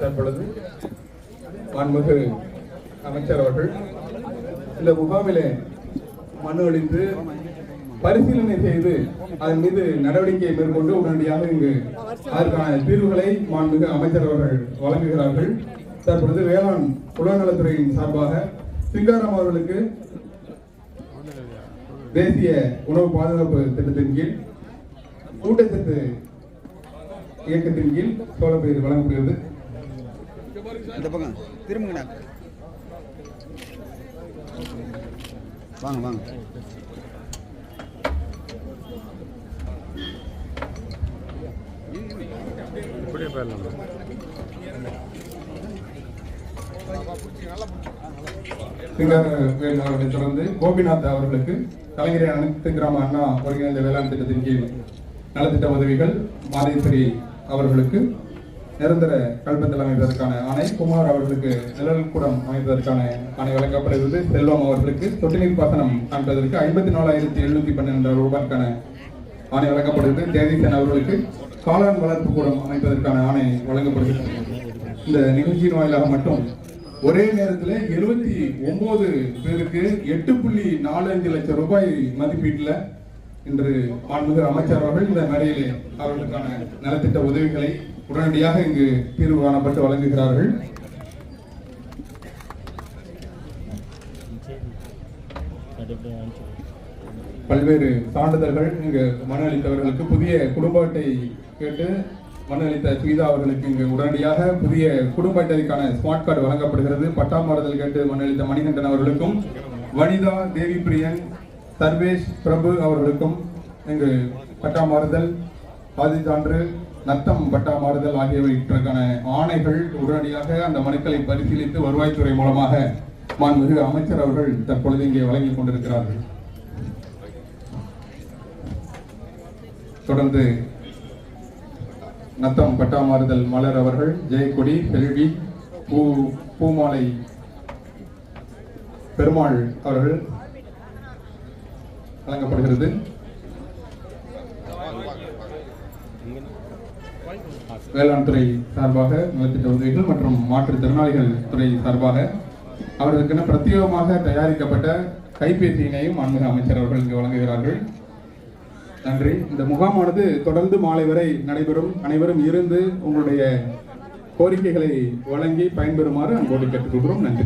தற்பொழுது மாண்புமிகு அமைச்சர் அவர்கள் இந்த முகாமிலே மனு அளித்து பரிசீலனை செய்து அதன் மீது நடவடிக்கை மேற்கொண்டு உடனடியாக இங்கு அதற்கான தீர்வுகளை மாண்புமிகு அமைச்சர் அவர்கள் வழங்குகிறார்கள். தற்பொழுது வேளாண் உணவுநலத்துறையின் சார்பாக சிங்காரம் அவர்களுக்கு தேசிய உணவு பாதுகாப்பு திட்டத்தின் கீழ் ஊட்டச்சத்து இயக்கத்தின் கீழ் சோளப்பயிர் வழங்கப்படுகிறது. இந்த பக்கம் திரும்புங்க, வாங்க வாங்க. சிங்காரவேல் அவர்களை தொடர்ந்து கோபிநாத் அவர்களுக்கு கலைஞர் அனைத்து கிராம அண்ணா ஒருங்கிணைந்த வேளாண் திட்டத்தின் கீழ் நலத்திட்ட உதவிகள் மாதேஸ்வரி அவர்களுக்கு நிரந்தர கல்பத்தல் அமைப்பதற்கான ஆணை, குமார் அவர்களுக்கு நிழல் கூடம் அமைப்பதற்கான ஆணை வழங்கப்படுகிறது. செல்வம் அவர்களுக்கு சொட்டு நீர் பாசனம் காண்பதற்கு 54,712 ரூபாய்க்கான ஆணை வழங்கப்படுகிறது. தேதீசன் அவர்களுக்கு காளான் வளர்ப்பு கூடம் அமைப்பதற்கான ஆணை வழங்கப்படுகிறது. இந்த நிகழ்ச்சியின் வாயிலாக மட்டும் ஒரே நேரத்தில் 79 பேருக்கு 8.45 லட்சம் ரூபாய் மதிப்பீட்டில் இன்று மாண்புமிகு அமைச்சர் அவர்கள் இந்த மேடையிலே அவர்களுக்கான நலத்திட்ட உதவிகளை உடனடியாக இங்கு தீர்வு காணப்பட்டு வழங்குகிறார்கள். பல்வேறு சான்றிதழ்கள் இங்கு மனு அளித்தவர்களுக்கு புதிய குடும்ப அட்டை கேட்டு மனு அளித்த சுகிதா அவர்களுக்கு இங்கு உடனடியாக புதிய குடும்ப அட்டைக்கான ஸ்மார்ட் கார்டு வழங்கப்படுகிறது. பட்டா மாறுதல் கேட்டு மனு அளித்த மணிகண்டன் அவர்களுக்கும், வனிதா, தேவி பிரியன், சர்வேஷ், பிரபு அவர்களுக்கும் இங்கு பட்டா மாறுதல், பாதி சான்று, நத்தம் பட்டா மாறுதல் ஆகியவற்றுக்கான ஆணைகள் உடனடியாக அந்த மனுக்களை பரிசீலித்து வருவாய்த்துறை மூலமாக மாண்புமிகு அமைச்சர் அவர்கள் தற்பொழுது இங்கே வழங்கிக் கொண்டிருக்கிறார்கள். தொடர்ந்து நத்தம் பட்டா மாறுதல் மலர் அவர்கள், ஜெயக்கொடி, செல்வி, பூமாலை பெருமாள் அவர்கள் வழங்கப்படுகிறது. வேளாண் துறை சார்பாக நலத்திட்ட உதவிகள் மற்றும் மாற்றுத்திறனாளிகள் துறை சார்பாக அவர்களுக்கென பிரத்யேகமாக தயாரிக்கப்பட்ட கைபேசியினையும் மாண்புமிகு அமைச்சர் அவர்கள் இங்கு வழங்குகிறார்கள். நன்றி. இந்த முகாமானது தொடர்ந்து மாலை வரை நடைபெறும். அனைவரும் இருந்து உங்களுடைய கோரிக்கைகளை வழங்கி பயன்பெறுமாறு அன்போடு கேட்டுக்கொள்கிறோம். நன்றி.